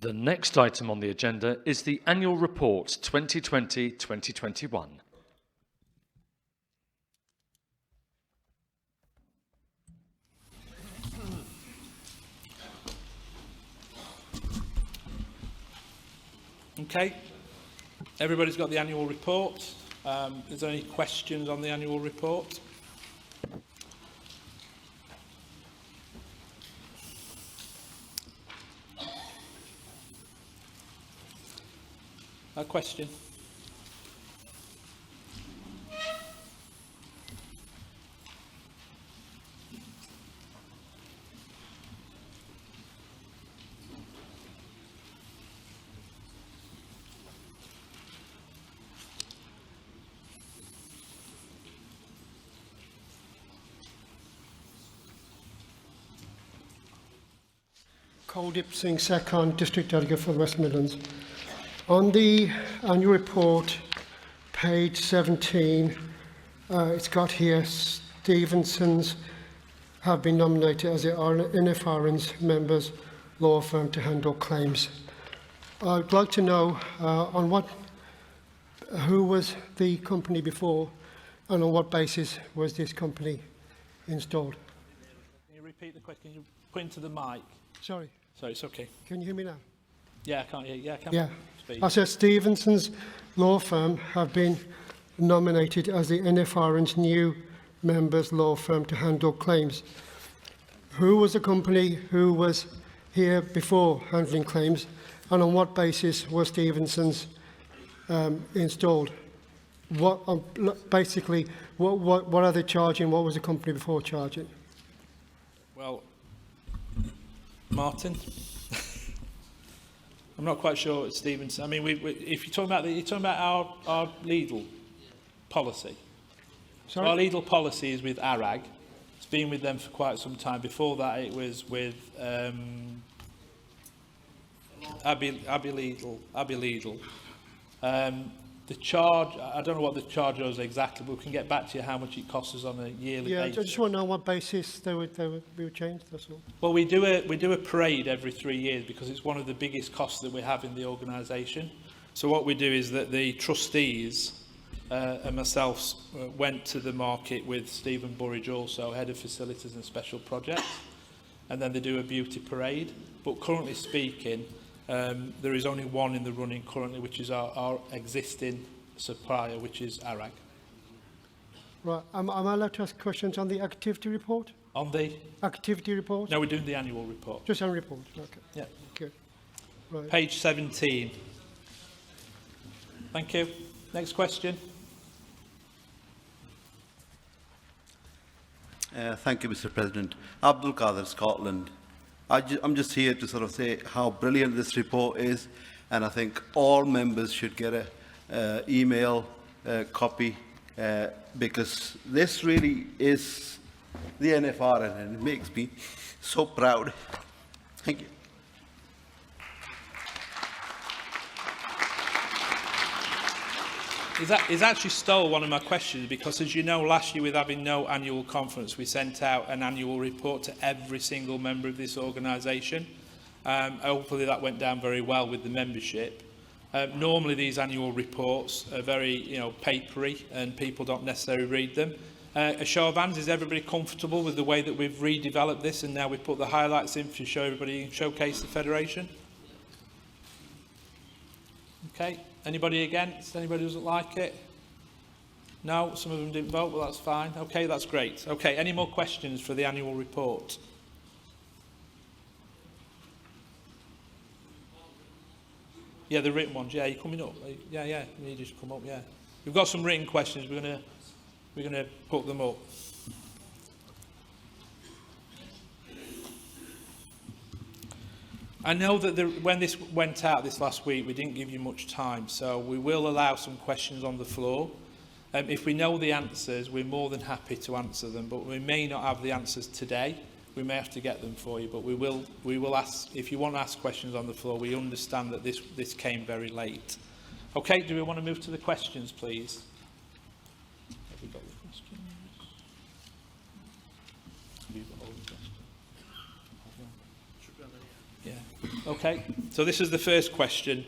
The next item on the agenda is the Annual Report 2020-2021. Okay, everybody's got the annual report. Is there any questions on the annual report? A question? Kuldip Singh, second District Delegate for the West Midlands. On the annual report, page 17, it's got here Stevensons have been nominated as the NFRN's members law firm to handle claims. I'd like to know who was the company before and on what basis was this company installed? Can you repeat the question? Can you point to the mic? Sorry. Sorry, it's okay. Can you hear me now? Yeah, I can't hear you. Yeah, I can. Yeah. Speak. I said Stevenson's law firm have been nominated as the NFRN's new members law firm to handle claims. Who was the company who was here before handling claims, and on what basis was Stevenson's installed? What basically what are they charging? What was the company before charging? Well, Martin, I'm not quite sure what Stevenson. I mean, if you're talking about our legal policy. Sorry? Our legal policy is with ARAG. It's been with them for quite some time. Before that, it was with Abbey Legal. The charge, I don't know what the charge was exactly, but we can get back to you how much it costs us on a yearly basis. I just want to know on what basis they were changed, that's all. Well, we do a parade every 3 years because it's one of the biggest costs that we have in the organisation. So what we do is that the trustees and myself went to the market with Stephen Burridge, also head of facilities and special projects, and then they do a beauty parade. But currently speaking, there is only one in the running currently, which is our existing supplier, which is ARAG. Right. Am I allowed to ask questions on the activity report? On the Activity report? No, we're doing the annual report. Just annual report. Okay. Yeah. Okay. Right. Page 17. Thank you. Next question. Thank you, Mr. President. Abdul Qadir, Scotland. I'm just here to sort of say how brilliant this report is, and I think all members should get a email copy because this really is the NFR, and it makes me so proud. Thank you. He's actually stole one of my questions because, as you know, last year with having no annual conference, we sent out an annual report to every single member of this organisation. Hopefully that went down very well with the membership. Normally these annual reports are very, papery and people don't necessarily read them. A show of hands, is everybody comfortable with the way that we've redeveloped this and now we've put the highlights in to show everybody, showcase the Federation? Okay. Anybody against? Anybody who doesn't like it? No? Some of them didn't vote, well that's fine. Okay, that's great. Okay, any more questions for the annual report? Yeah, the written ones. Yeah, you're coming up. Yeah, you need to come up, yeah. We've got some written questions, we're gonna put them up. I know that when this went out this last week, we didn't give you much time, so we will allow some questions on the floor. If we know the answers, we're more than happy to answer them, but we may not have the answers today. We may have to get them for you, but we will ask, if you want to ask questions on the floor, we understand that this came very late. Okay, do we want to move to the questions, please? Have we got the questions? Have you got all the questions? Yeah. Okay, so this is the first question.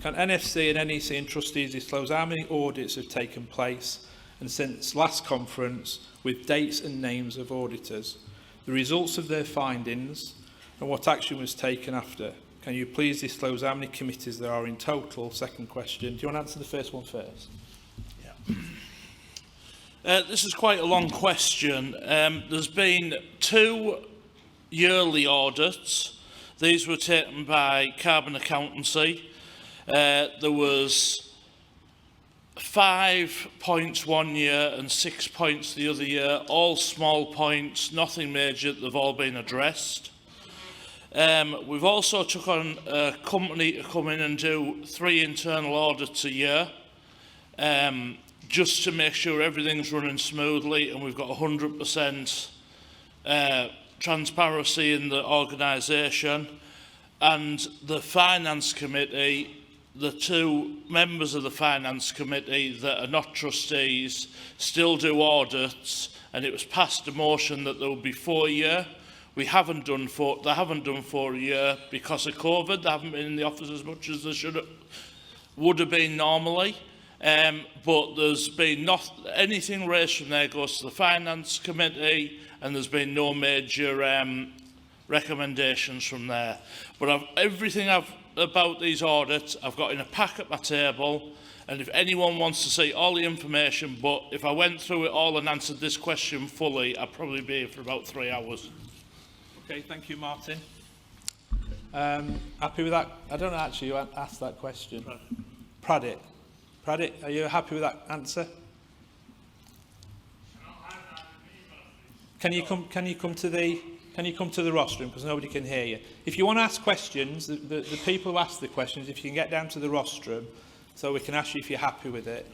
Can NFC and NEC and trustees disclose how many audits have taken place and since last conference with dates and names of auditors, the results of their findings and what action was taken after? Can you please disclose how many committees there are in total? Second question. Do you want to answer the first one first? This is quite a long question. There's been 2 yearly audits. These were taken by Carbon Accountancy. There was 5 points one year and 6 points the other year, all small points, nothing major. They've all been addressed. We've also took on a company to come in and do 3 internal audits a year, just to make sure everything's running smoothly and we've got 100% transparency in the organisation. And the Finance Committee, the 2 members of the Finance Committee that are not trustees still do audits, and it was passed a motion that there would be 4 a year. They haven't done 4 a year because of COVID. They haven't been in the office as much as they would have been normally. But there's been not anything raised from there goes to the Finance Committee, and there's been no major recommendations from there. But everything about these audits I've got in a pack at my table, and if anyone wants to see all the information, but if I went through it all and answered this question fully, I'd probably be here for about 3 hours. Okay, thank you, Martin. Happy with that? I don't know actually who asked that question. Pradit. Pradit, are you happy with that answer? Can you come to the rostrum, because nobody can hear you. If you want to ask questions, the people who ask the questions, if you can get down to the rostrum, so we can ask you if you're happy with it.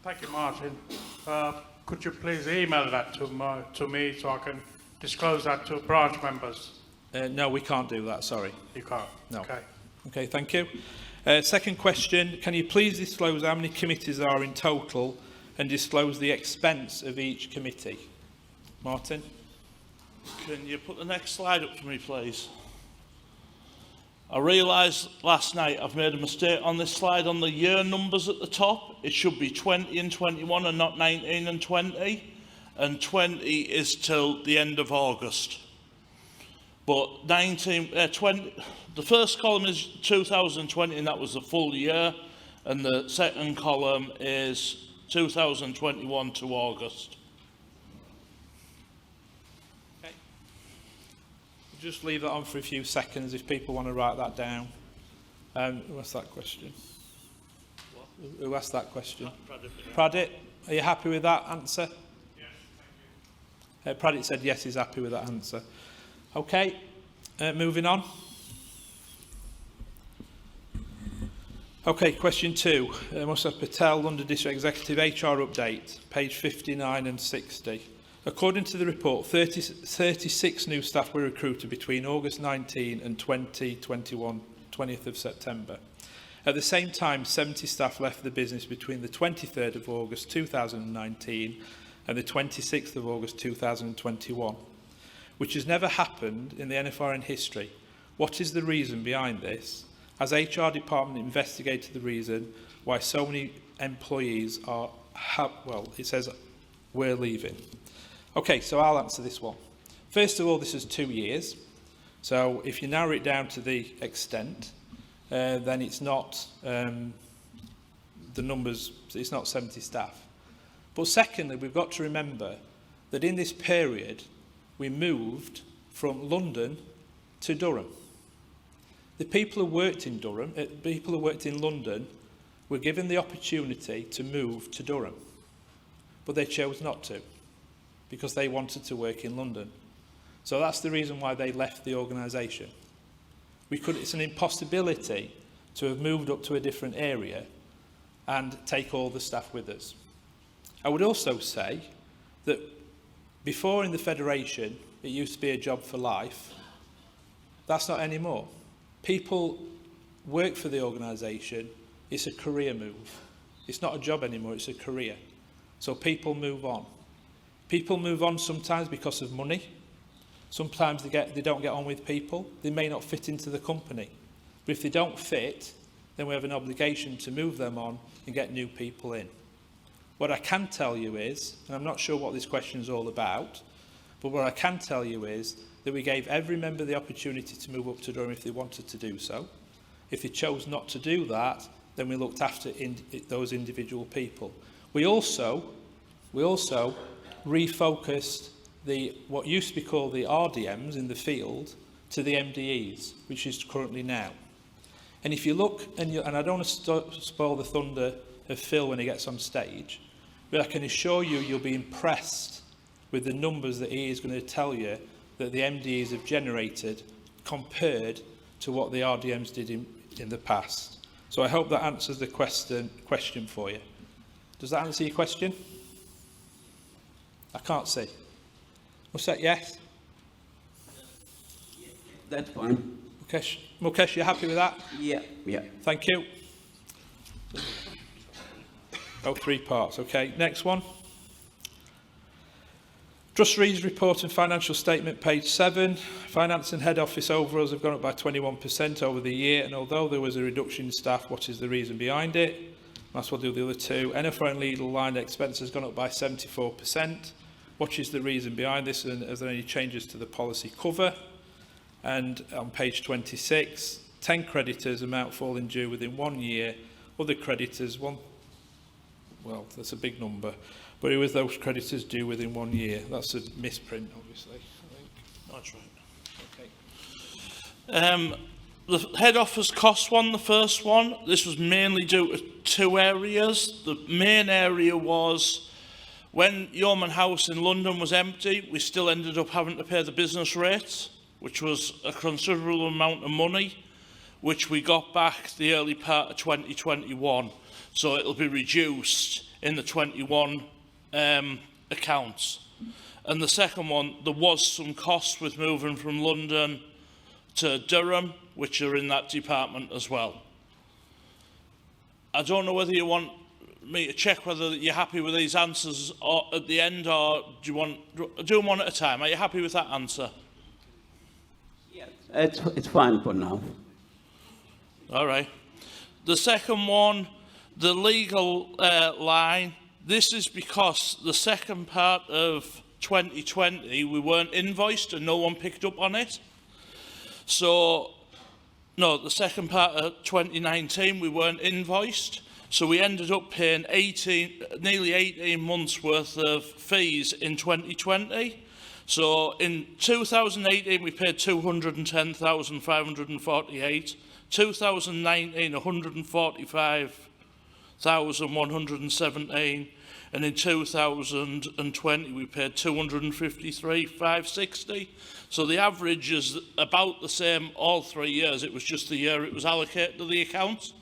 Thank you, Martin. Could you please email that to me so I can disclose that to branch members? No, we can't do that, sorry. You can't? No. Okay. Okay, thank you. Second question, can you please disclose how many committees there are in total and disclose the expense of each committee? Martin? Can you put the next slide up for me, please? I realised last night I've made a mistake on this slide on the year numbers at the top. It should be 20 and 21 and not 19 and 20. And 20 is till the end of August. But 20, the first column is 2020, and that was the full year. And the second column is 2021 to August. Okay. Just leave that on for a few seconds if people want to write that down. Who asked that question? What? Who asked that question? Pradit, are you happy with that answer? Yes, thank you. Pradit said yes, he's happy with that answer. Okay, moving on. Okay, question 2. Musa Patel, London District Executive, HR update, page 59 and 60. According to the report, 36 new staff were recruited between August 19 and 2021, 20th of September. At the same time, 70 staff left the business between the 23rd of August 2019 and the 26th of August 2021, which has never happened in the NFRN history. What is the reason behind this? Has HR department investigated the reason why so many employees are, it says we're leaving. Okay, so I'll answer this one. First of all, this is 2 years. So if you narrow it down to the extent, then it's not the numbers, it's not 70 staff. But secondly, we've got to remember that in this period, we moved from London to Durham. The people who worked in Durham, people who worked in London, were given the opportunity to move to Durham. But they chose not to, because they wanted to work in London. So that's the reason why they left the organisation. It's an impossibility to have moved up to a different area and take all the staff with us. I would also say that before in the Federation, it used to be a job for life. That's not anymore. People work for the organisation. It's a career move. It's not a job anymore, it's a career. So people move on. People move on sometimes because of money. Sometimes they don't get on with people. They may not fit into the company. But if they don't fit, then we have an obligation to move them on and get new people in. What I can tell you is, and I'm not sure what this question is all about, but what I can tell you is that we gave every member the opportunity to move up to Durham if they wanted to do so. If they chose not to do that, then we looked after those individual people. We also refocused what used to be called the RDMs in the field to the MDEs, which is currently now. And if you look, and I don't want to spoil the thunder of Phil when he gets on stage, but I can assure you, you'll be impressed with the numbers that he is going to tell you that the MDEs have generated compared to what the RDMs did in the past. So I hope that answers the question for you. Does that answer your question? I can't see. Was that yes? That's fine. Mukesh, you happy with that? Yeah. Thank you. Oh, 3 parts. Okay, next one. Trustees report and financial statement, page 7. Finance and head office overalls have gone up by 21% over the year, and although there was a reduction in staff, what is the reason behind it? That's what we'll do the other 2. NFR and legal line expenses has gone up by 74%. What is the reason behind this, and are there any changes to the policy cover? And on page 26, 10 creditors amount falling due within 1 year. Other creditors, well, that's a big number. But who is those creditors due within 1 year? That's a misprint, obviously. That's right. The head office cost one, the first one, this was mainly due to 2 areas. The main area was when Yeoman House in London was empty, we still ended up having to pay the business rates, which was a considerable amount of money, which we got back the early part of 2021. So it'll be reduced in the 21 accounts. And the second one, there was some costs with moving from London to Durham, which are in that department as well. I don't know whether you want me to check whether you're happy with these answers at the end, or do you want do them one at a time? Are you happy with that answer? Yes, it's fine for now. All right. The second one, the legal line, this is because the second part of 2020 we weren't invoiced and no one picked up on it. So, no, the second part of 2019 we weren't invoiced. So we ended up paying nearly 18 months worth of fees in 2020. So in 2018 we paid 210,548. 2019 145,117, and in 2020 we paid 253,560. So the average is about the same all 3 years. It was just the year it was allocated to the account.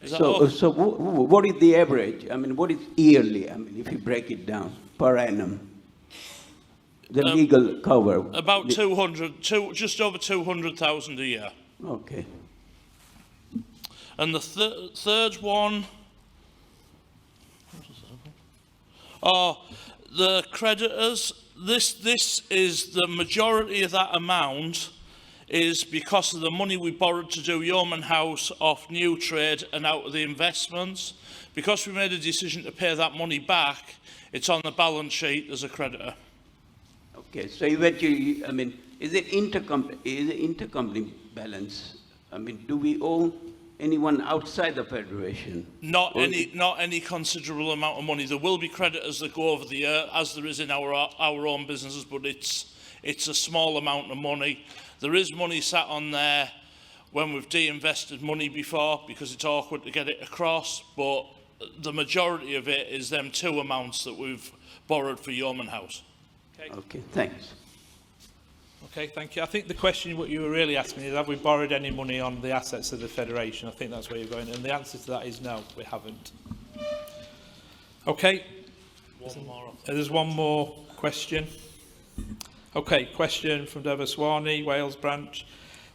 So what is the average? I mean, what is yearly? I mean, if you break it down per annum, the legal cover. About 200, just over 200,000 a year. Okay. And the third one, the creditors. This is the majority of that amount is because of the money we borrowed to do Yeoman House off New Trade and out of the investments. Because we made a decision to pay that money back, it's on the balance sheet as a creditor. Okay, so eventually, I mean, is it intercompany balance? I mean, do we owe anyone outside the Federation? Not any considerable amount of money. There will be creditors that go over the year, as there is in our own businesses, but it's a small amount of money. There is money sat on there when we've de-invested money before, because it's awkward to get it across, but the majority of it is them 2 amounts that we've borrowed for Yeoman House. Okay, thanks. Okay, thank you. I think the question what you were really asking is, have we borrowed any money on the assets of the Federation? I think that's where you're going, and the answer to that is no, we haven't. Okay. There's one more question. Okay, question from Devaswani, Wales branch.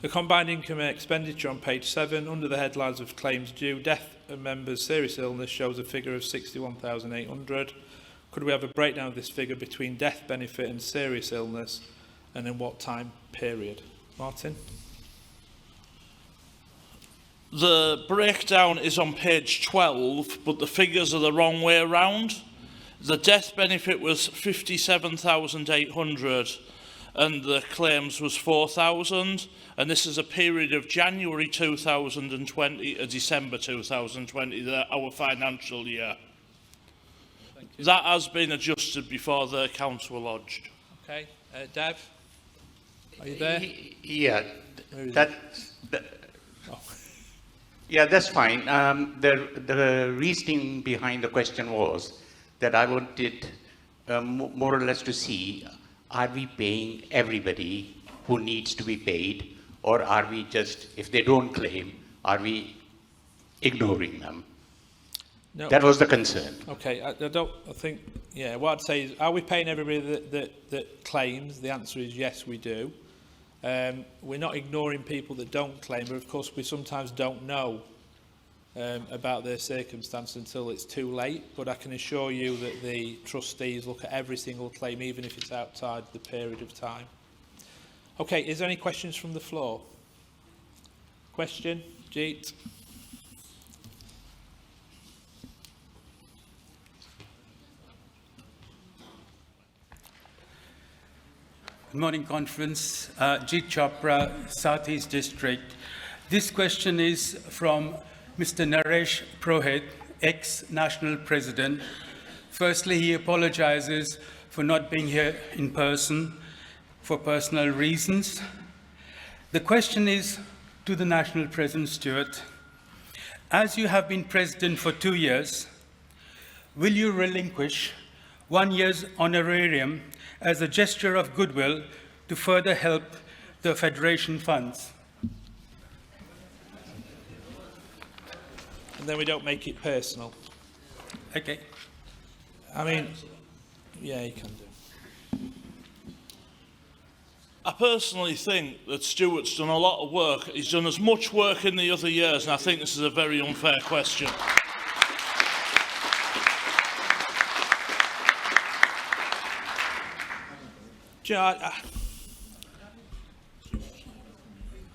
The combined income and expenditure on page 7, under the headlines of claims due, death of members, serious illness, shows a figure of 61,800. Could we have a breakdown of this figure between death benefit and serious illness, and in what time period? Martin? The breakdown is on page 12, but the figures are the wrong way around. The death benefit was 57,800 and the claims was 4,000, and this is a period of January 2020 to December 2020, our financial year. That has been adjusted before the accounts were lodged. Okay. Dev? Are you there? Yeah, Oh. yeah, that's fine. The reasoning behind the question was that I wanted more or less to see, are we paying everybody who needs to be paid, or are we just, if they don't claim, are we ignoring them? No. That was the concern. Okay, I think, yeah, what I'd say is, are we paying everybody that claims? The answer is yes, we do. We're not ignoring people that don't claim, but of course we sometimes don't know about their circumstance until it's too late. But I can assure you that the trustees look at every single claim, even if it's outside the period of time. Okay, is there any questions from the floor? Question? Jeet? Good morning, Conference. Jeet Chopra, South East District. This question is from Mr. Naresh Prohit, ex-National President. Firstly, he apologizes for not being here in person for personal reasons. The question is to the National President Stewart. As you have been President for 2 years, will you relinquish 1 year's honorarium as a gesture of goodwill to further help the Federation funds? And then we don't make it personal. Okay. I mean, yeah, you can do. I personally think that Stuart's done a lot of work. He's done as much work in the other years, and I think this is a very unfair question. Do you know,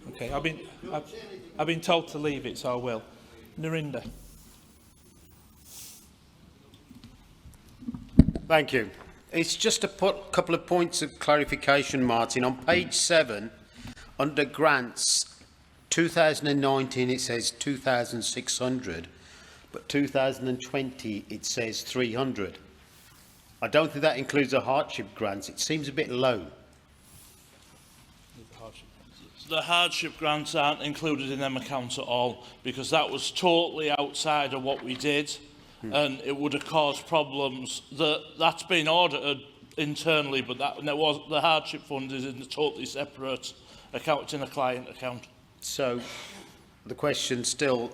okay, I've been told to leave it, so I will. Narinder. Thank you. It's just a couple of points of clarification, Martin. On page 7, under grants, 2019 it says 2,600, but 2020 it says 300. I don't think that includes the hardship grants. It seems a bit low. The hardship grants aren't included in them accounts at all, because that was totally outside of what we did, and it would have caused problems. That's been audited internally, but the hardship fund is in a totally separate account. It's in a client account. So the question still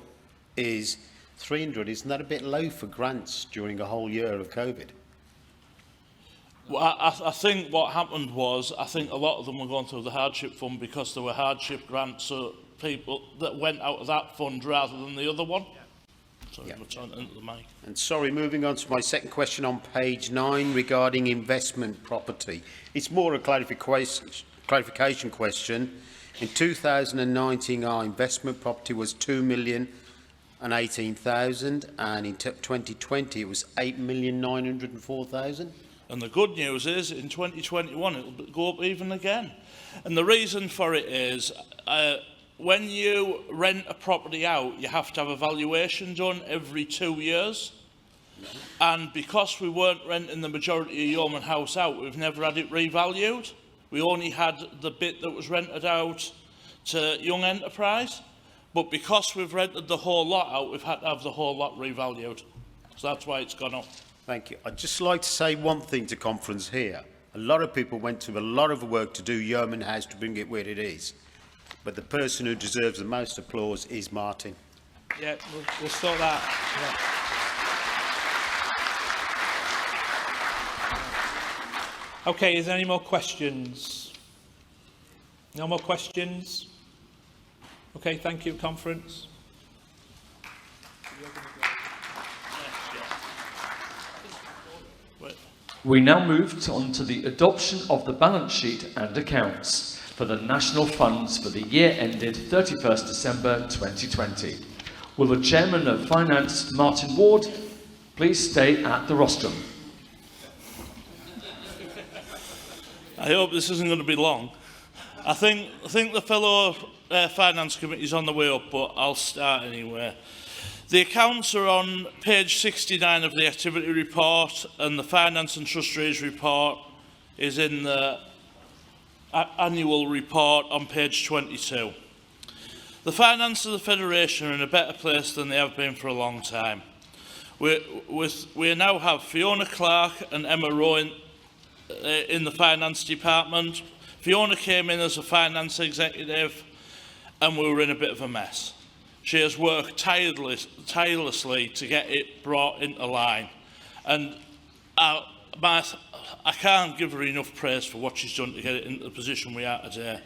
is 300. Isn't that a bit low for grants during a whole year of COVID? Well, I think what happened was, I think a lot of them were going through the hardship fund because there were hardship grants, so people that went out of that fund rather than the other one. Sorry, we're trying to enter the mic. And sorry, moving on to my second question on page 9 regarding investment property. It's more a clarification question. In 2019, our investment property was 2,018,000, and in 2020 it was 8,904,000. And the good news is, in 2021, it'll go up even again. And the reason for it is, when you rent a property out, you have to have a valuation done every 2 years. And because we weren't renting the majority of Yeoman House out, we've never had it revalued. We only had the bit that was rented out to Young Enterprise. But because we've rented the whole lot out, we've had to have the whole lot revalued. So that's why it's gone up. Thank you. I'd just like to say one thing to conference here. A lot of people went to a lot of work to do Yeoman House to bring it where it is. But the person who deserves the most applause is Martin. Yeah, we'll sort that. Yeah. Okay, is there any more questions? No more questions? Okay, thank you, conference. We now move on to the adoption of the balance sheet and accounts for the national funds for the year ended 31st December 2020. Will the Chairman of Finance, Martin Ward, please stay at the rostrum? I hope this isn't going to be long. I think the fellow Finance Committee is on the way up, but I'll start anyway. The accounts are on page 69 of the activity report, and the Finance and Trustees report is in the annual report on page 22. The finances of the Federation are in a better place than they have been for a long time. We now have Fiona Clark and Emma Rowan in the Finance Department. Fiona came in as a finance executive and we were in a bit of a mess. She has worked tirelessly to get it brought into line. And I can't give her enough praise for what she's done to get it into the position we are today.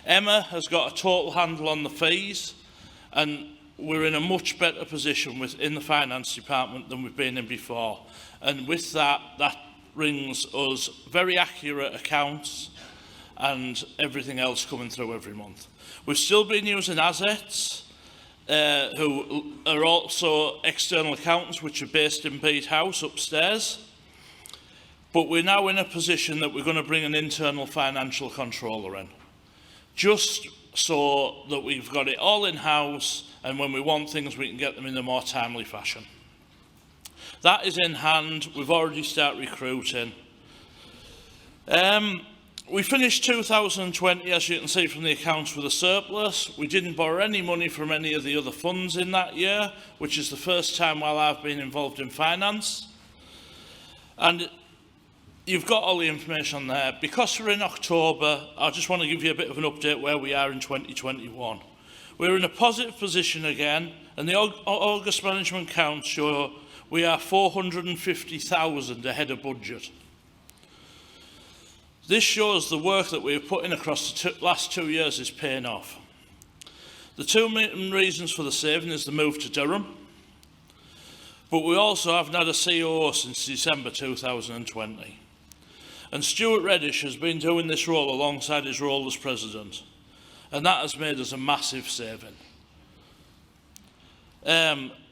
Emma has got a total handle on the fees, and we're in a much better position within the Finance Department than we've been in before. And with that brings us very accurate accounts and everything else coming through every month. We've still been using Audits, who are also external accountants which are based in Bede House upstairs. But we're now in a position that we're going to bring an internal financial controller in, just so that we've got it all in-house, and when we want things, we can get them in a more timely fashion. That is in hand. We've already started recruiting. We finished 2020, as you can see from the accounts, with a surplus. We didn't borrow any money from any of the other funds in that year, which is the first time while I've been involved in finance. And you've got all the information on there. Because we're in October, I just want to give you a bit of an update where we are in 2021. We're in a positive position again, and the August management accounts show we are 450,000 ahead of budget. This shows the work that we've put in across the last 2 years is paying off. The two main reasons for the saving is the move to Durham, but we also haven't had a COO since December 2020. And Stuart Reddish has been doing this role alongside his role as President, and that has made us a massive saving.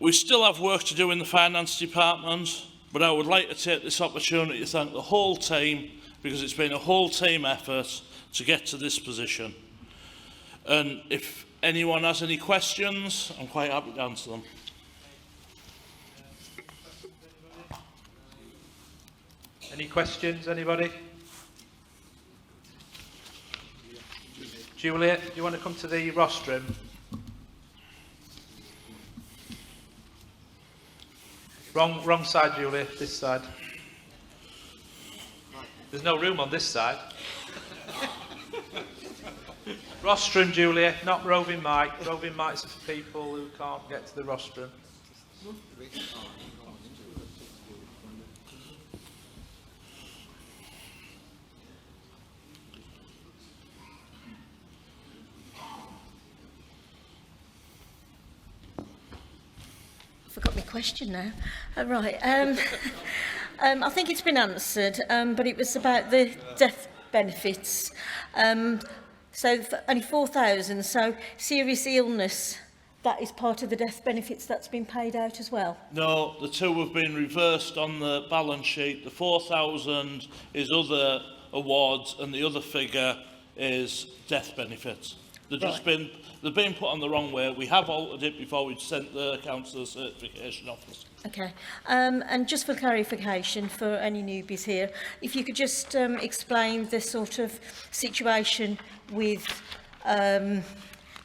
We still have work to do in the Finance Department, but I would like to take this opportunity to thank the whole team, because it's been a whole team effort to get to this position. And if anyone has any questions, I'm quite happy to answer them. Any questions, anybody? Juliet, do you want to come to the rostrum? Wrong side, Juliet, this side. There's no room on this side. Rostrum, Julia, not roving mic. Roving mics are for people who can't get to the rostrum. I forgot my question now. Right. I think it's been answered, but it was about the death benefits. So only 4,000, so serious illness, that is part of the death benefits that's been paid out as well? No, the two have been reversed on the balance sheet. The 4,000 is other awards and the other figure is death benefits. They've just been, they've been put on the wrong way. We have altered it before we'd sent the accounts to the certification office. Okay, and just for clarification for any newbies here, if you could just explain the sort of situation with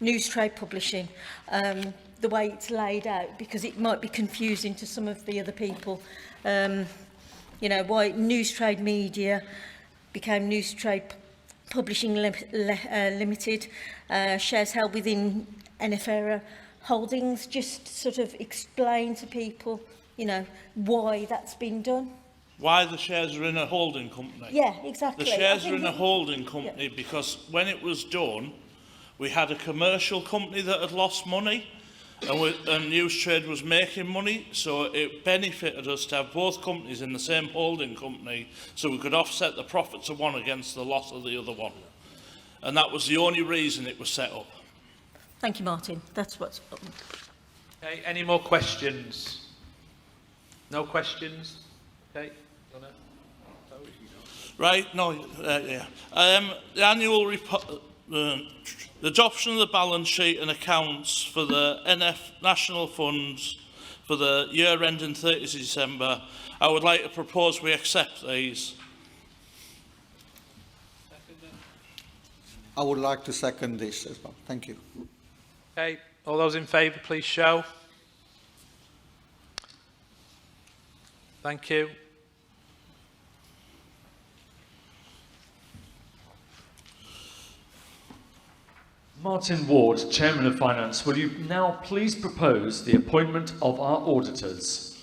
news trade publishing, the way it's laid out, because it might be confusing to some of the other people. You know, why news trade media became news trade publishing limited, shares held within NFERA holdings. Just sort of explain to people, you know, why that's been done. Why the shares are in a holding company? Yeah, exactly. The shares are in a holding company because when it was done, we had a commercial company that had lost money, and News Trade was making money, so it benefited us to have both companies in the same holding company, so we could offset the profits of one against the loss of the other one. And that was the only reason it was set up. Thank you, Martin. That's what's... Okay, any more questions? No questions? Okay. Right, no, yeah. The annual report, the adoption of the balance sheet and accounts for the national funds for the year ending 30th December, I would like to propose we accept these. I would like to second this as well. Thank you. Okay, all those in favour, please show. Thank you. Martin Ward, Chairman of Finance, will you now please propose the appointment of our auditors?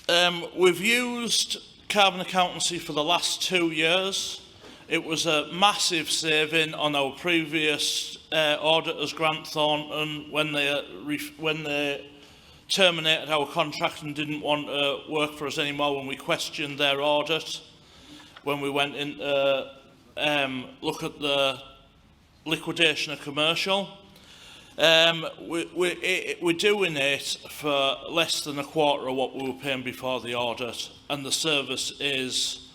We've used carbon accountancy for the last 2 years. It was a massive saving on our previous auditors, Grant Thornton, when they terminated our contract and didn't want to work for us anymore when we questioned their audit. When we went in look at the liquidation of commercial. We're doing it for less than a quarter of what we were paying before the audit, and the service is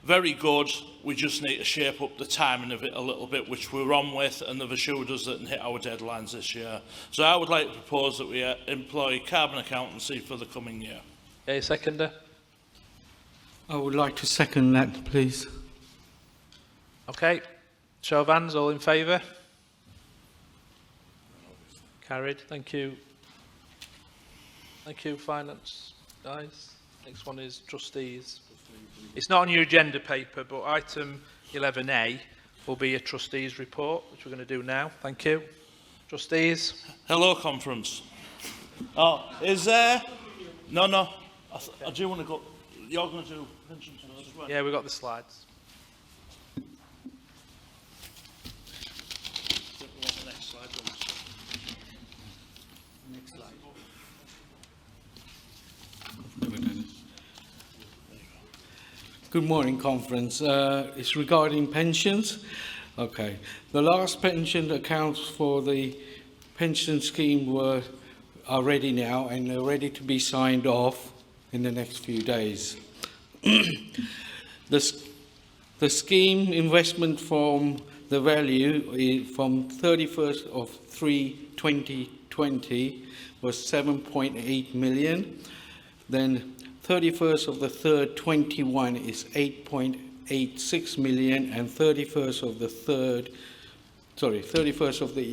very good. We just need to shape up the timing of it a little bit, which we're on with, and they've assured us that hit our deadlines this year. So I would like to propose that we employ carbon accountancy for the coming year. Okay, seconder. I would like to second that, please. Okay, show of hands, all in favour? Carried, thank you. Thank you, finance guys. Next one is trustees. It's not on your agenda paper, but item 11A will be a trustees report, which we're going to do now. Thank you. Trustees. Hello, conference. Oh, is there? No. I do want to go. You're going to do pensions as well? Yeah, we've got the slides. Good morning, conference. It's regarding pensions. Okay. The last pension accounts for the pension scheme are ready now, and they're ready to be signed off in the next few days. The scheme investment from the value from 31st of 3/2020 was 7.8 million. Then 31st of the 3rd, 21 is 8.86 million, and 31st of the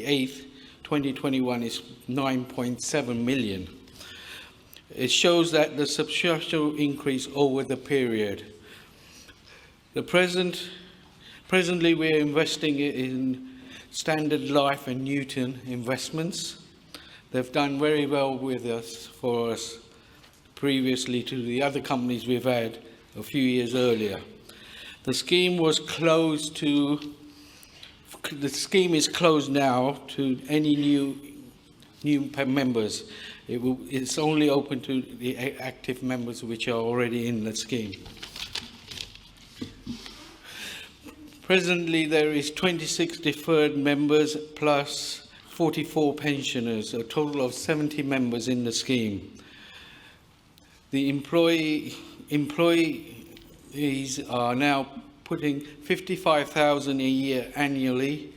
8th, 2021 is 9.7 million. It shows that the substantial increase over the period. Presently we are investing in Standard Life and Newton investments. They've done very well for us previously to the other companies we've had a few years earlier. The scheme is closed now to any new members. It's only open to the active members which are already in the scheme. Presently there is 26 deferred members plus 44 pensioners, a total of 70 members in the scheme. The employees are now putting 55,000 a year annually,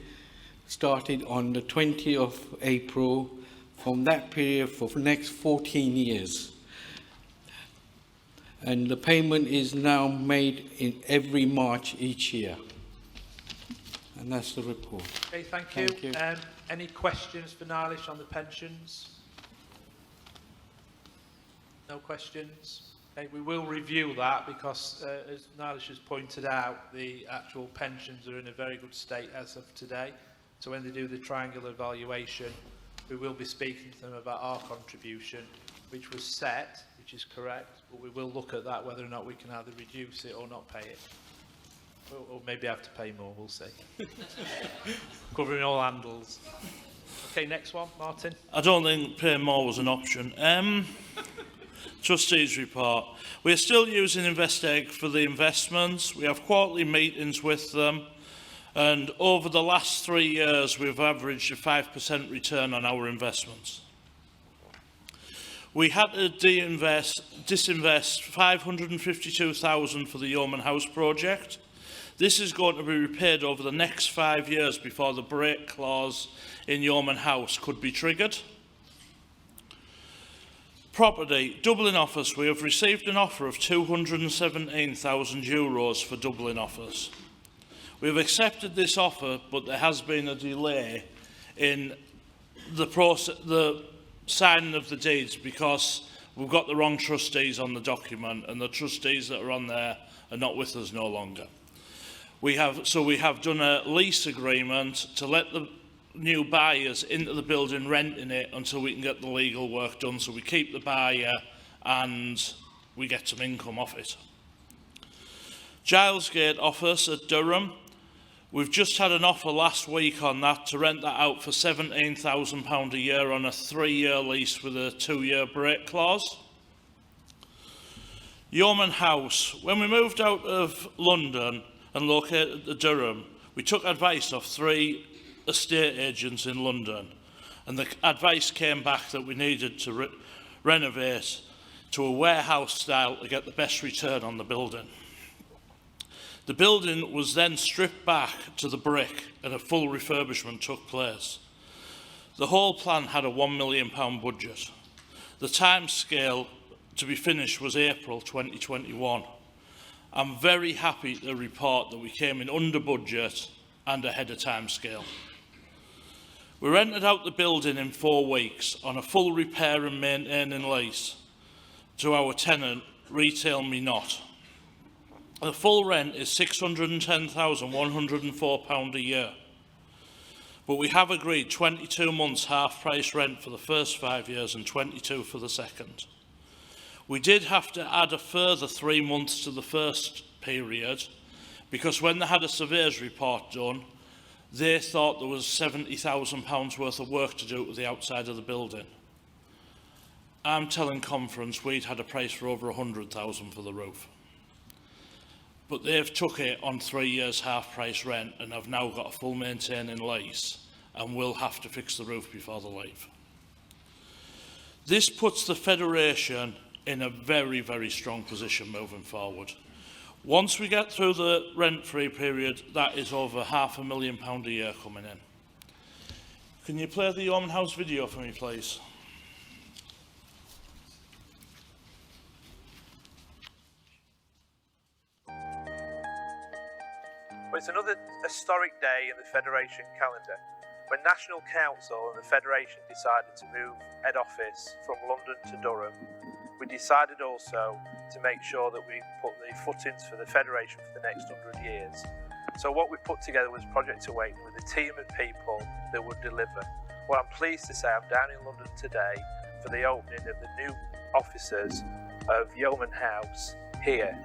started on the 20th of April, from that period for the next 14 years. And the payment is now made in every March each year. And that's the report. Okay, thank you. Any questions for Nailish on the pensions? No questions? Okay, we will review that because, as Nailish has pointed out, the actual pensions are in a very good state as of today. So when they do the triangular evaluation, we will be speaking to them about our contribution, which was set, which is correct, but we will look at that, whether or not we can either reduce it or not pay it. Or maybe have to pay more, we'll see. Covering all handles. Okay, next one, Martin. I don't think paying more was an option. Trustees report. We are still using InvestEgg for the investments. We have quarterly meetings with them. And over the last 3 years, we've averaged a 5% return on our investments. We had to disinvest 552,000 for the Yeoman House project. This is going to be repaid over the next 5 years before the break clause in Yeoman House could be triggered. Property, Dublin office. We have received an offer of €217,000 for Dublin office. We have accepted this offer, but there has been a delay in the signing of the deeds because we've got the wrong trustees on the document, and the trustees that are on there are not with us no longer. We have done a lease agreement to let the new buyers into the building renting it until we can get the legal work done, so we keep the buyer and we get some income off it. Gilesgate office at Durham. We've just had an offer last week on that to rent that out for £17,000 a year on a 3-year lease with a 2-year break clause. Yeoman House. When we moved out of London and located at Durham, we took advice of 3 estate agents in London, and the advice came back that we needed to renovate to a warehouse style to get the best return on the building. The building was then stripped back to the brick and a full refurbishment took place. The whole plan had a £1 million budget. The time scale to be finished was April 2021. I'm very happy to report that we came in under budget and ahead of time scale. We rented out the building in 4 weeks on a full repair and maintaining lease to our tenant, Retail Me Not. The full rent is £610,104 a year, but we have agreed 22 months half price rent for the first 5 years and 22 for the second. We did have to add a further 3 months to the first period because when they had a surveyor's report done, they thought there was £70,000 worth of work to do with the outside of the building. I'm telling conference we'd had a price for over £100,000 for the roof. But they've took it on 3 years half price rent and have now got a full maintaining lease and will have to fix the roof before they leave. This puts the Federation in a very, very strong position moving forward. Once we get through the rent-free period, that is over £500,000 a year coming in. Can you play the Yeoman House video for me, please? Well, it's another historic day in the Federation calendar when National Council and the Federation decided to move head office from London to Durham. We decided also to make sure that we put the footings for the Federation for the next 100 years. So what we put together was Project Awaken with a team of people that would deliver. Well, I'm pleased to say I'm down in London today for the opening of the new offices of Yeoman House here.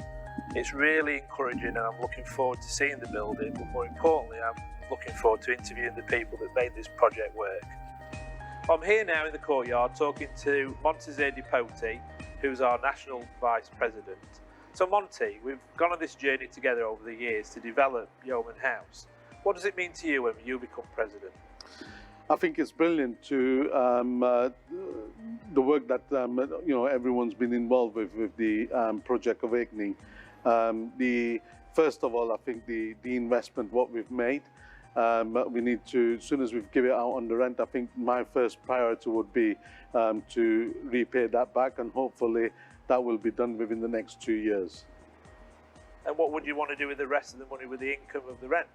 It's really encouraging and I'm looking forward to seeing the building, but more importantly, I'm looking forward to interviewing the people that made this project work. I'm here now in the courtyard talking to Montezir Dipoti, who's our National Vice President. So Monty, we've gone on this journey together over the years to develop Yeoman House. What does it mean to you when you become President? I think it's brilliant to the work that everyone's been involved with the Project Awakening. First of all, I think the investment what we've made, we need to, as soon as we've given it out on the rent, I think my first priority would be to repay that back, and hopefully that will be done within the next 2 years. And what would you want to do with the rest of the money with the income of the rent?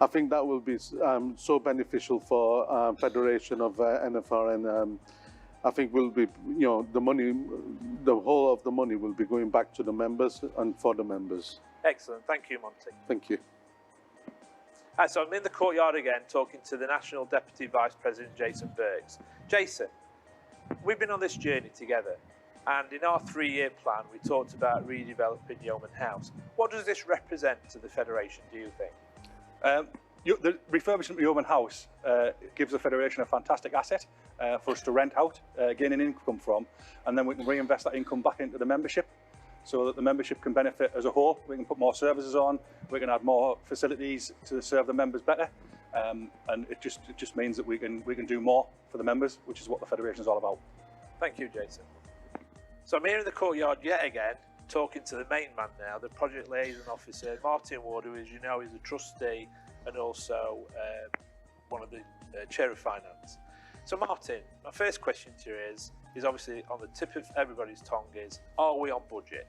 I think that will be so beneficial for Federation of NFR, and I think will be, the money, the whole of the money will be going back to the members and for the members. Excellent, thank you, Monty. Thank you. So I'm in the courtyard again talking to the National Deputy Vice President, Jason Burks. Jason, we've been on this journey together, and in our 3-year plan, we talked about redeveloping Yeoman House. What does this represent to the Federation, do you think? The refurbishment of Yeoman House gives the Federation a fantastic asset for us to rent out, gaining income from, and then we can reinvest that income back into the membership so that the membership can benefit as a whole. We can put more services on, we can add more facilities to serve the members better, and it just means that we can do more for the members, which is what the Federation is all about. Thank you, Jason. So I'm here in the courtyard yet again, talking to the main man now, the Project Liaison Officer, Martin Ward, who, as you know, is a trustee and also one of the Chair of Finance. So Martin, my first question to you is obviously on the tip of everybody's tongue is, are we on budget?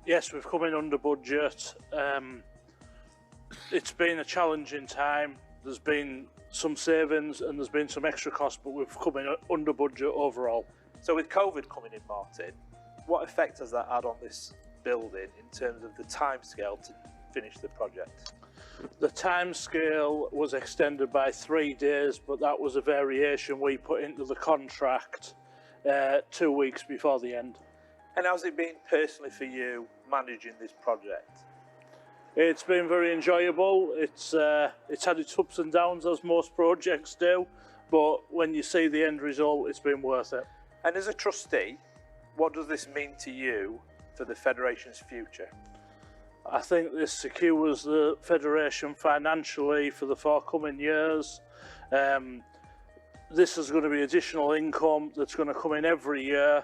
Yes, we've come in under budget. It's been a challenging time. There's been some savings and there's been some extra costs, but we've come in under budget overall. So with COVID coming in, Martin, what effect has that had on this building in terms of the timescale to finish the project? The timescale was extended by 3 days, but that was a variation we put into the contract 2 weeks before the end. And how's it been personally for you managing this project? It's been very enjoyable. It's had its ups and downs, as most projects do, but when you see the end result, it's been worth it. And as a trustee, what does this mean to you for the Federation's future? I think this secures the Federation financially for the forthcoming years. This is going to be additional income that's going to come in every year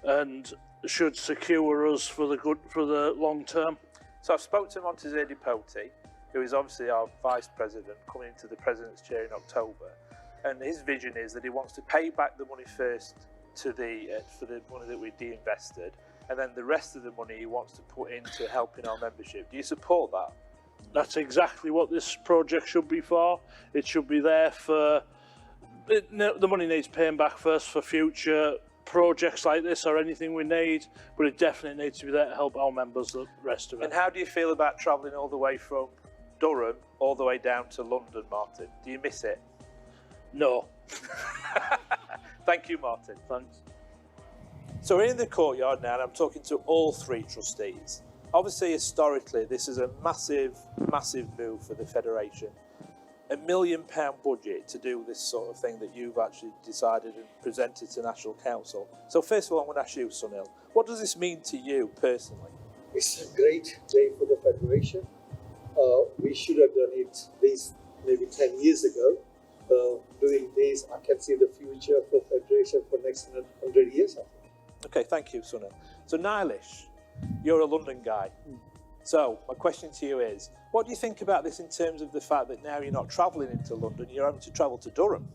and should secure us for the long term. So I've spoken to Montezeri Poti, who is obviously our Vice President, coming into the President's chair in October, and his vision is that he wants to pay back the money first to for the money that we de-invested, and then the rest of the money he wants to put into helping our membership. Do you support that? That's exactly what this project should be for. It should be there for... the money needs paying back first for future projects like this or anything we need, but it definitely needs to be there to help our members, the rest of it. And how do you feel about travelling all the way from Durham all the way down to London, Martin? Do you miss it? No. Thank you, Martin. Thanks. So we're in the courtyard now and I'm talking to all three trustees. Obviously, historically, this is a massive, massive move for the Federation. £1 million budget to do this sort of thing that you've actually decided and presented to National Council. So first of all, I'm going to ask you, Sunil, what does this mean to you personally? It's a great day for the Federation. We should have done it this maybe 10 years ago. Doing this, I can see the future for Federation for next 100 years, I think. Okay, thank you, Sunil. So Nailish, you're a London guy. So my question to you is, what do you think about this in terms of the fact that now you're not travelling into London, you're having to travel to Durham?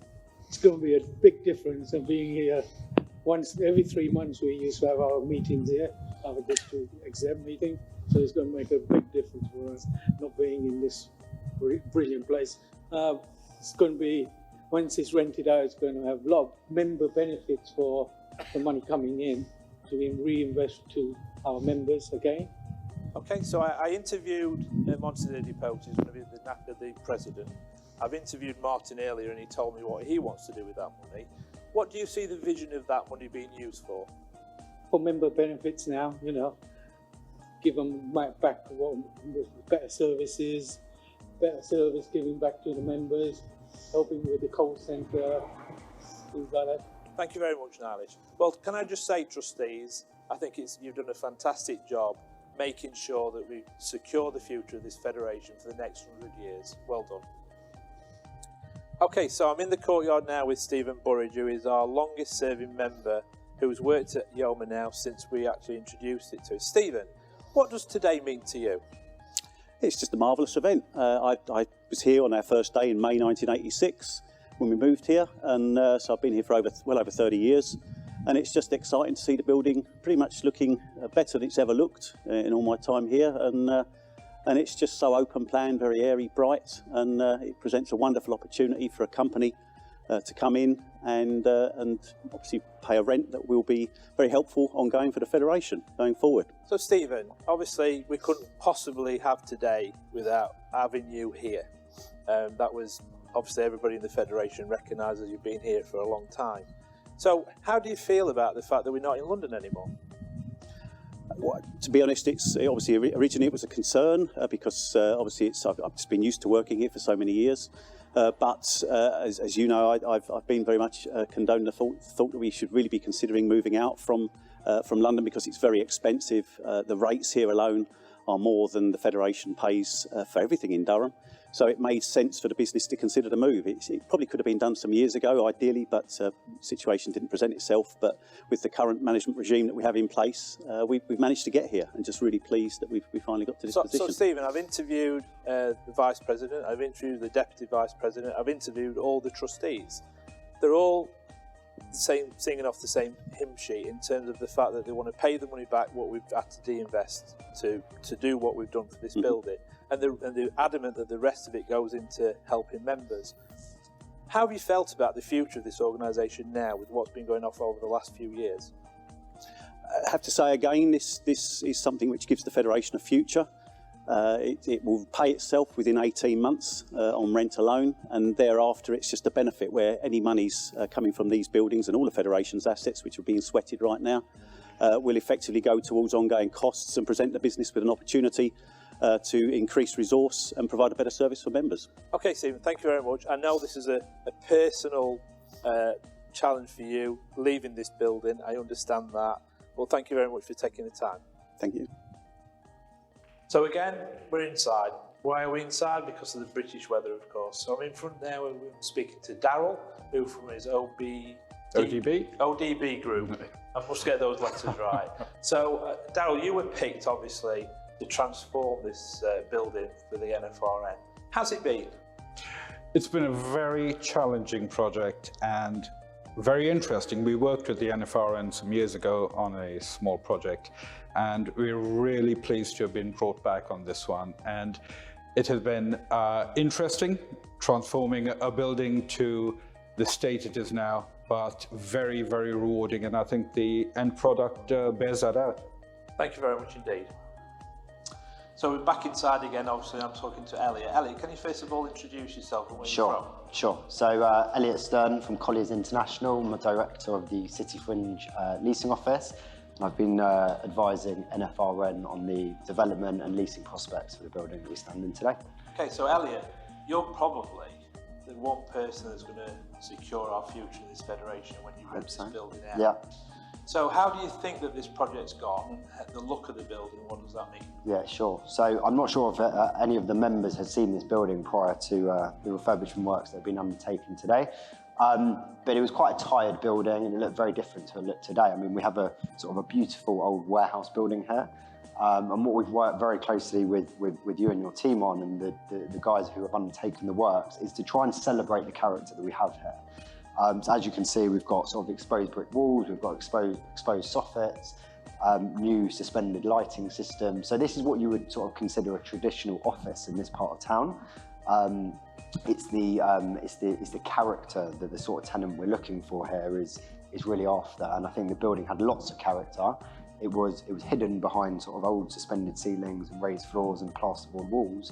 It's going to be a big difference of being here. Once every 3 months we used to have our meetings here, our district exam meeting. So it's going to make a big difference for us not being in this brilliant place. It's going to be, once it's rented out, it's going to have a lot of member benefits for the money coming in to reinvest to our members again. Okay, so I interviewed Montezeri Poti, who's going to be the president. I've interviewed Martin earlier and he told me what he wants to do with that money. What do you see the vision of that money being used for? For member benefits now, you know, give them back better services, better service giving back to the members, helping with the call centre, things like that. Thank you very much, Nailish. Well, can I just say, trustees, I think you've done a fantastic job making sure that we secure the future of this Federation for the next 100 years. Well done. Okay, so I'm in the courtyard now with Stephen Burridge, who is our longest serving member, who's worked at Yeoman now since we actually introduced it to us. Stephen, what does today mean to you? It's just a marvellous event. I was here on our first day in May 1986 when we moved here, and so I've been here for well over 30 years. And it's just exciting to see the building pretty much looking better than it's ever looked in all my time here. And it's just so open plan, very airy, bright, and it presents a wonderful opportunity for a company to come in and obviously pay a rent that will be very helpful ongoing for the Federation going forward. So Stephen, obviously we couldn't possibly have today without having you here. That was obviously everybody in the Federation recognises you've been here for a long time. So how do you feel about the fact that we're not in London anymore? To be honest, obviously originally it was a concern because obviously I've just been used to working here for so many years. But as you know, I've been very much condoned the thought that we should really be considering moving out from London because it's very expensive. The rates here alone are more than the Federation pays for everything in Durham. So it made sense for the business to consider the move. It probably could have been done some years ago, ideally, but the situation didn't present itself. But with the current management regime that we have in place, we've managed to get here, and just really pleased that we finally got to this position. So, Stephen, I've interviewed the Vice President, I've interviewed the Deputy Vice President, I've interviewed all the trustees. They're all singing off the same hymn sheet in terms of the fact that they want to pay the money back what we've had to de-invest to do what we've done for this building. And they're adamant that the rest of it goes into helping members. How have you felt about the future of this organisation now with what's been going on over the last few years? I have to say again, this is something which gives the Federation a future. It will pay itself within 18 months on rent alone, and thereafter it's just a benefit where any monies coming from these buildings and all the Federation's assets, which are being sweated right now, will effectively go towards ongoing costs and present the business with an opportunity to increase resource and provide a better service for members. Okay, Stephen, thank you very much. I know this is a personal challenge for you, leaving this building. I understand that. Well, thank you very much for taking the time. Thank you. So again, we're inside. Why are we inside? Because of the British weather, of course. So I'm in front now, we're speaking to Daryl, who from his ODB group. I must get those letters right. So, Daryl, you were picked, obviously, to transform this building for the NFRN. How's it been? It's been a very challenging project and very interesting. We worked with the NFRN some years ago on a small project, and we're really pleased to have been brought back on this one. And it has been interesting, transforming a building to the state it is now, but very, very rewarding. And I think the end product bears that out. Thank you very much indeed. So we're back inside again. Obviously, I'm talking to Elliot. Elliot, can you first of all introduce yourself and where you're from? Sure. So Elliot Stern from Colliers International. I'm a director of the City Fringe Leasing Office. And I've been advising NFRN on the development and leasing prospects for the building that we stand in today. Okay, so Elliot, you're probably the one person that's going to secure our future in this federation when you rent this building out. Yeah. So how do you think that this project's gone? The look of the building, what does that mean? Yeah, sure. So I'm not sure if any of the members had seen this building prior to the refurbishment works that have been undertaken today. But it was quite a tired building and it looked very different to it looked today. I mean, we have a sort of a beautiful old warehouse building here. And what we've worked very closely with you and your team on and the guys who have undertaken the works is to try and celebrate the character that we have here. So as you can see, we've got sort of exposed brick walls, we've got exposed soffits, new suspended lighting system. So this is what you would sort of consider a traditional office in this part of town. It's the character that the sort of tenant we're looking for here is really after, and I think the building had lots of character. It was hidden behind sort of old suspended ceilings and raised floors and plasterboard walls.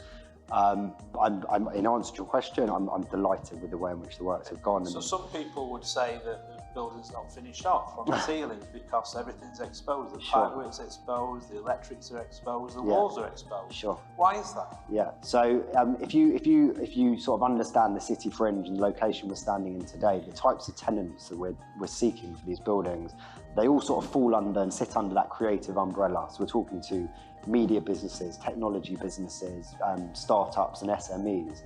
In answer to your question, I'm delighted with the way in which the works have gone. So some people would say that the building's not finished off from the ceilings because everything's exposed. The pipework's exposed, the electrics are exposed, the walls are exposed. Sure. Why is that? Yeah. So if you sort of understand the city fringe and the location we're standing in today, the types of tenants that we're seeking for these buildings, they all sort of fall under and sit under that creative umbrella. So we're talking to media businesses, technology businesses, startups and SMEs.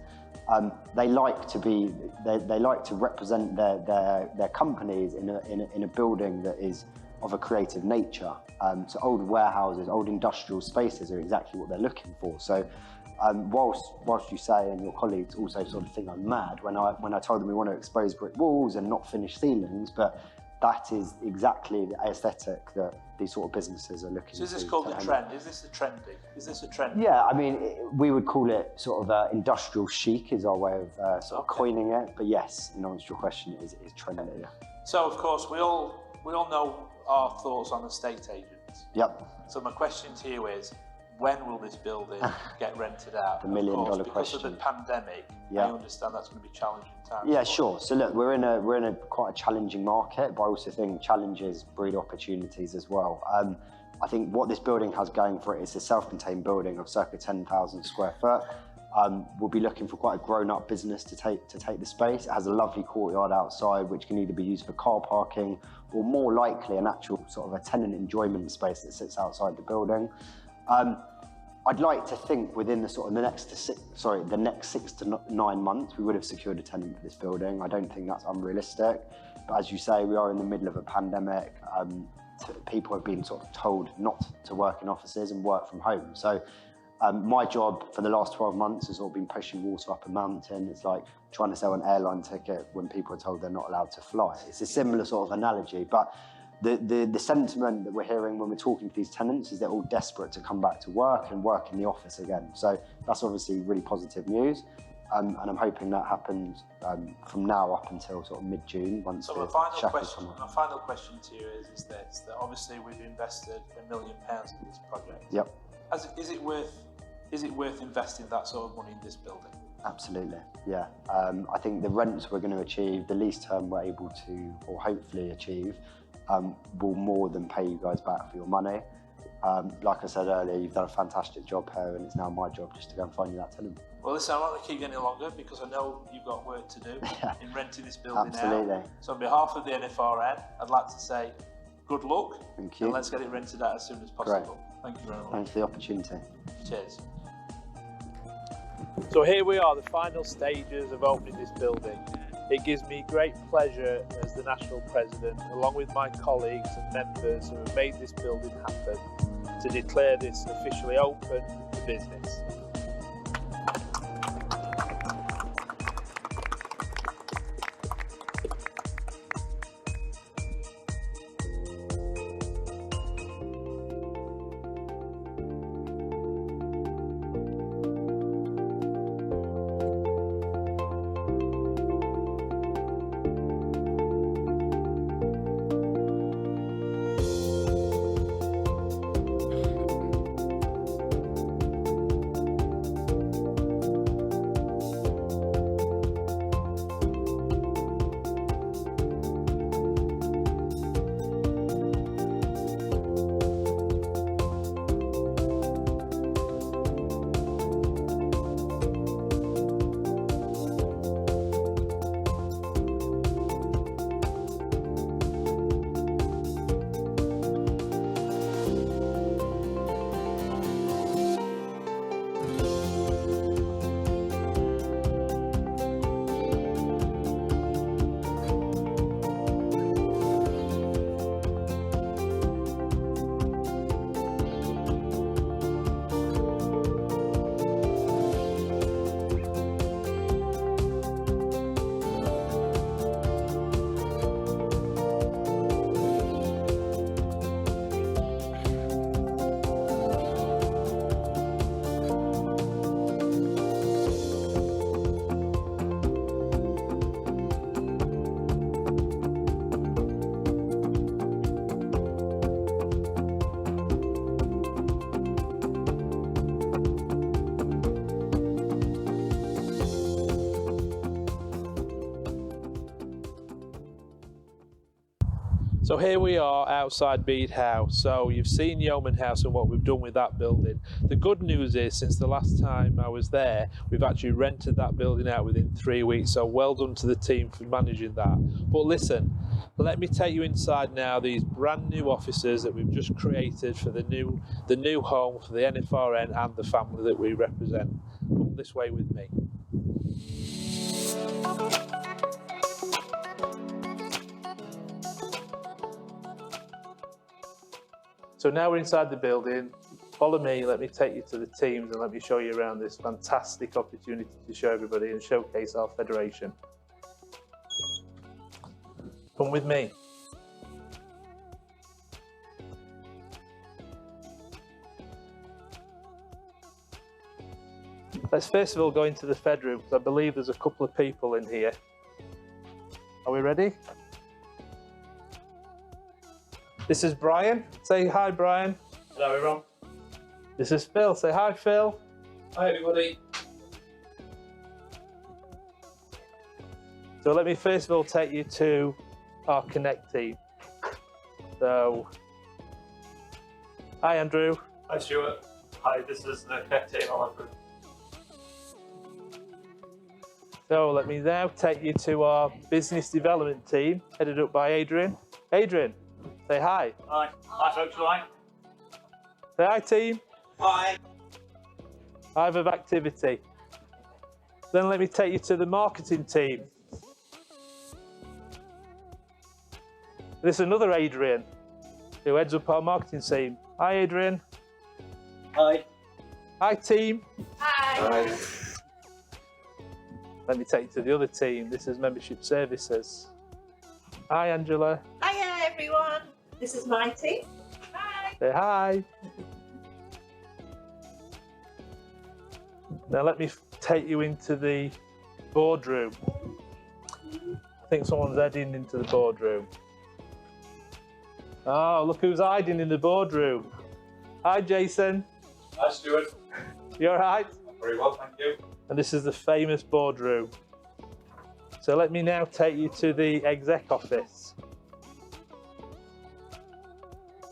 They like to represent their companies in a building that is of a creative nature. So old warehouses, old industrial spaces are exactly what they're looking for. So whilst you say, and your colleagues also sort of think I'm mad when I told them we want to expose brick walls and not finish ceilings, but that is exactly the aesthetic that these sort of businesses are looking for. So is this called a trend? Is this a trend? Yeah, I mean, we would call it sort of industrial chic is our way of sort of coining it. But yes, in answer to your question, it is trendy. Yeah. So of course we all know our thoughts on estate agents. Yep. So my question to you is, when will this building get rented out? The $1 million question. Because of the pandemic, I understand that's going to be challenging times. Yeah, sure. So look, we're in a quite a challenging market, but I also think challenges breed opportunities as well. I think what this building has going for it is a self-contained building of circa 10,000 square foot. We'll be looking for quite a grown-up business to take the space. It has a lovely courtyard outside, which can either be used for car parking or more likely an actual sort of a tenant enjoyment space that sits outside the building. I'd like to think within the sort of the next 6 to 9 months, we would have secured a tenant for this building. I don't think that's unrealistic, but as you say, we are in the middle of a pandemic. People have been sort of told not to work in offices and work from home. So my job for the last 12 months has sort of been pushing water up a mountain. It's like trying to sell an airline ticket when people are told they're not allowed to fly. It's a similar sort of analogy, but the sentiment that we're hearing when we're talking to these tenants is they're all desperate to come back to work and work in the office again. So that's obviously really positive news. And I'm hoping that happens from now up until sort of mid-June once So the my final shutters come up. question to you is this, that obviously we've invested £1 million in this project. Yep. Is it worth investing that sort of money in this building? Absolutely, yeah. I think the rents we're going to achieve, the lease term we're able to, or hopefully achieve, will more than pay you guys back for your money. Like I said earlier, you've done a fantastic job here, and it's now my job just to go and find you that tenant. Well, listen, I'm not going to keep you any longer because I know you've got work to do in renting this building Absolutely. out. So on behalf of the NFRN, I'd like to say good luck. Thank you. And let's get it rented out as soon as possible. Thank you very much. Thanks for the opportunity. Cheers. So here we are, the final stages of opening this building. It gives me great pleasure as the National President, along with my colleagues and members who have made this building happen, to declare this officially open for business. So here we are outside Bede House. So you've seen Yeoman House and what we've done with that building. The good news is, since the last time I was there, we've actually rented that building out within 3 weeks. So well done to the team for managing that. But listen, let me take you inside now, these brand new offices that we've just created for the new home for the NFRN and the family that we represent. Come this way with me. So now we're inside the building. Follow me, let me take you to the teams and let me show you around this fantastic opportunity to show everybody and showcase our federation. Come with me. Let's first of all go into the Fed room, because I believe there's a couple of people in here. Are we ready? This is Brian. Say hi, Brian. Hello, everyone. This is Phil. Say hi, Phil. Hi, everybody. So let me first of all take you to our Connect team. So Hi, Andrew. Hi, Stuart. Hi, this is the CAT team. So let me now take you to our business development team, headed up by Adrian. Adrian, say hi. Hi. Hi, folks. Hi. Say hi, team. Hi. Hive of activity. Then let me take you to the marketing team. This is another Adrian, who heads up our marketing team. Hi, Adrian. Hi. Hi, team. Hi. Let me take you to the other team. This is membership services. Hi, Angela. Hiya, everyone. This is my team. Hi. Say hi. Now let me take you into the boardroom. I think someone's heading into the boardroom. Oh, look who's hiding in the boardroom. Hi, Jason. Hi, Stuart. You all right? Very well, thank you. And this is the famous boardroom. So let me now take you to the exec office.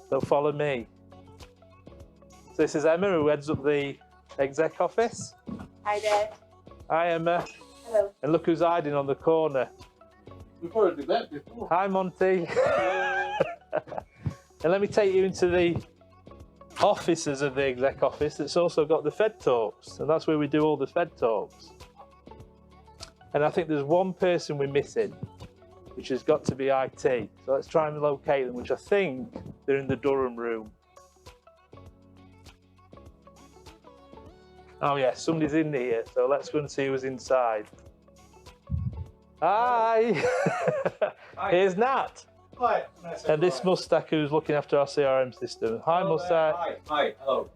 So follow me. So this is Emma, who heads up the exec office. Hi there. Hi, Emma. Hello. And look who's hiding on the corner. We've already met before. Hi, Monty. And let me take you into the offices of the exec office that's also got the Fed talks, and that's where we do all the Fed talks. And I think there's one person we're missing, which has got to be IT. So let's try and locate them, which I think they're in the Durham room. Oh yeah, somebody's in here, so let's go and see who's inside. Hi! Hi. Here's Nat. Hi. Nice And this Mustach who's looking after our CRM system. Hi, Mustach. Hi. Hi. Hello.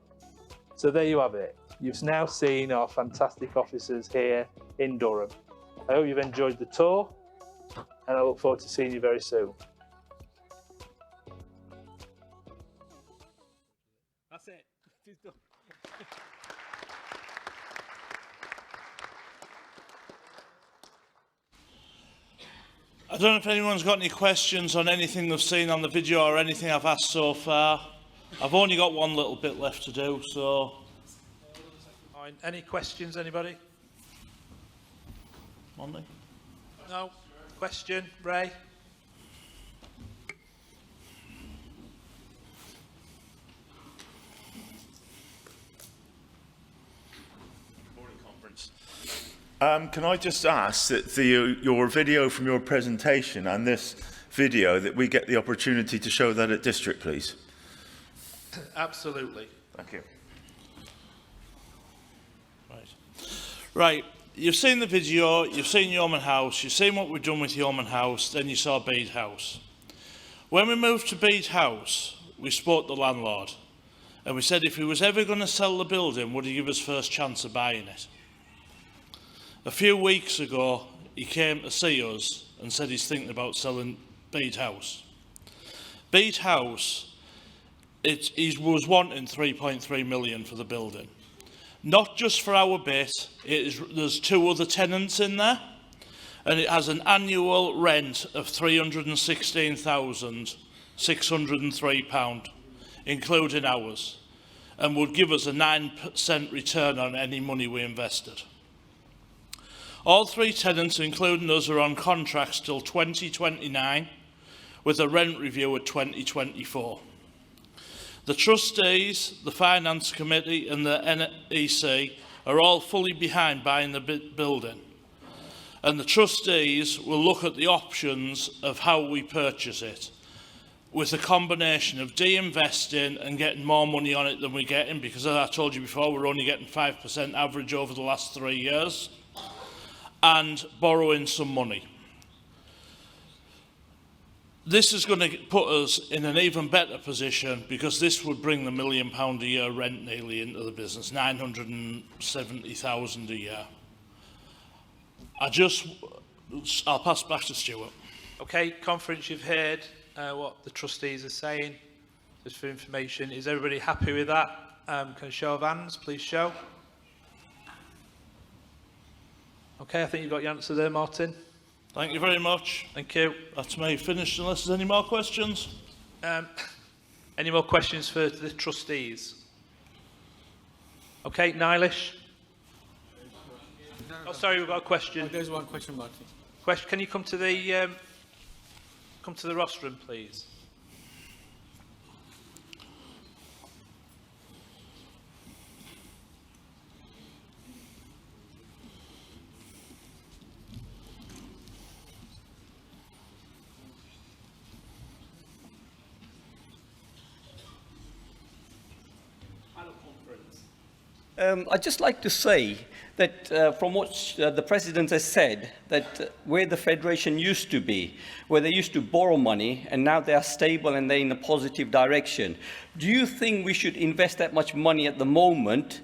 So there you have it. You've now seen our fantastic offices here in Durham. I hope you've enjoyed the tour, and I look forward to seeing you very soon. That's it. She's done. I don't know if anyone's got any questions on anything they've seen on the video or anything I've asked so far. I've only got one little bit left to do, so... Any questions, anybody? Monty? No? Question, Ray? Can I just ask that your video from your presentation and this video, that we get the opportunity to show that at District, please? Absolutely. Thank you. Right, you've seen the video, you've seen Yeoman House, you've seen what we've done with Yeoman House, then you saw Bede House. When we moved to Bede House, we spoke to the landlord, and we said if he was ever going to sell the building, would he give us first chance of buying it? A few weeks ago, he came to see us and said he's thinking about selling Bede House. Bede House, he was wanting 3.3 million for the building. Not just for our bit, there's two other tenants in there, and it has an annual rent of £316,603, including ours, and would give us a 9% return on any money we invested. All three tenants, including us, are on contracts till 2029, with a rent review at 2024. The trustees, the finance committee and the NEC are all fully behind buying the building. And the trustees will look at the options of how we purchase it, with a combination of de-investing and getting more money on it than we're getting, because as I told you before, we're only getting 5% average over the last 3 years, and borrowing some money. This is going to put us in an even better position, because this would bring the £1 million a year rent nearly into the business, 970,000 a year. I'll pass back to Stuart. Okay, conference, you've heard what the trustees are saying. Just for information, is everybody happy with that? Can I show of hands, please show. Okay, I think you've got your answer there, Martin. Thank you very much. Thank you. That's me finished, unless there's any more questions. Any more questions for the trustees? Okay, Nilish. Oh, sorry, we've got a question. Oh, there's one question, Martin. Question. Can you come to the rostrum, please? I'd just like to say that from what the President has said, that where the Federation used to be, where they used to borrow money, and now they are stable and they're in a positive direction, do you think we should invest that much money at the moment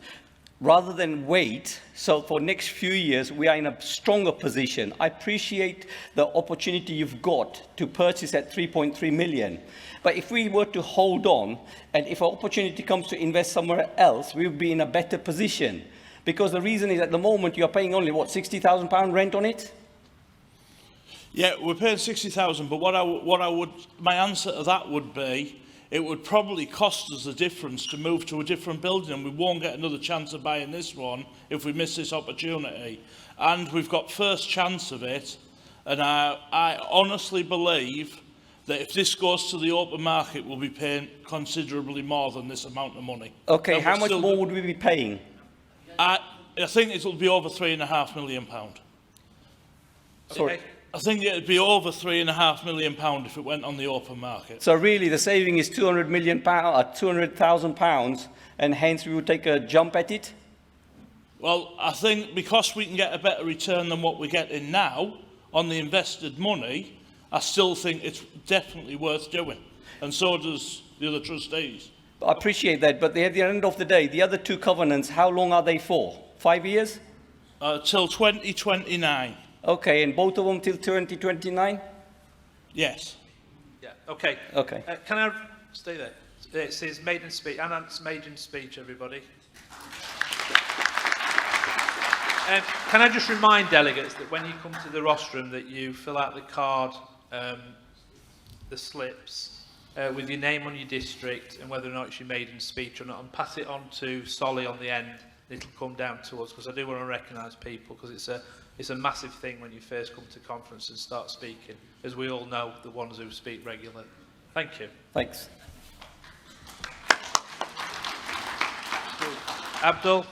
rather than wait, so for next few years we are in a stronger position? I appreciate the opportunity you've got to purchase at 3.3 million. But if we were to hold on, and if an opportunity comes to invest somewhere else, we would be in a better position. Because the reason is at the moment you're paying only, what, £60,000 rent on it? Yeah, we're paying 60,000, but my answer to that would be, it would probably cost us the difference to move to a different building, and we won't get another chance of buying this one if we miss this opportunity. And we've got first chance of it, and I honestly believe that if this goes to the open market, we'll be paying considerably more than this amount of money. Okay, how much more would we be paying? I think it'll be over £3.5 million. Sorry. I think it'd be over £3.5 million if it went on the open market. So really the saving is £200 million, £200,000, and hence we would take a jump at it? Well, I think because we can get a better return than what we're getting now on the invested money, I still think it's definitely worth doing. And so does the other trustees. I appreciate that, but at the end of the day, the other two covenants, how long are they for? 5 years? Till 2029. Okay, and both of them till 2029? Yes. Yeah, okay. Okay. Can I stay there? It says maiden speech. Anant's maiden speech, everybody. Can I just remind delegates that when you come to the rostrum that you fill out the card, the slips, with your name on your district and whether or not it's your maiden speech or not, and pass it on to Solly on the end. It'll come down to us, because I do want to recognise people, because it's a massive thing when you first come to conference and start speaking, as we all know, the ones who speak regularly. Thank you. Thanks. Abdul.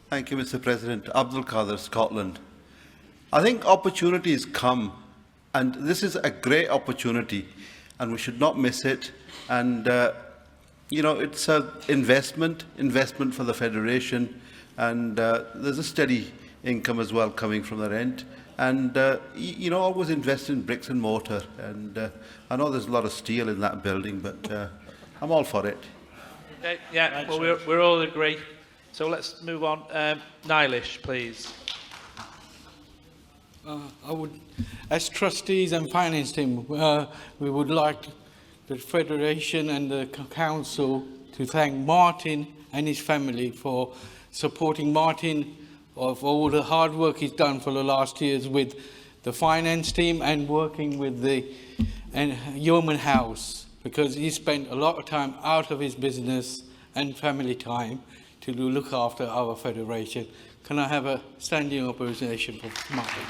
Thank you, Mr. President. Abdul Qadir, Scotland. I think opportunities come, and this is a great opportunity, and we should not miss it. And you know, it's an investment for the Federation, and there's a steady income as well coming from the rent. And you know, always invest in bricks and mortar. And I know there's a lot of steel in that building, but I'm all for it. Yeah, well, we're all agree. So let's move on. Nilish, please. I would, as trustees and finance team, we would like the Federation and the Council to thank Martin and his family for supporting Martin of all the hard work he's done for the last years with the finance team and working with the Yeoman House, because he spent a lot of time out of his business and family time to look after our Federation. Can I have a standing ovation for Martin?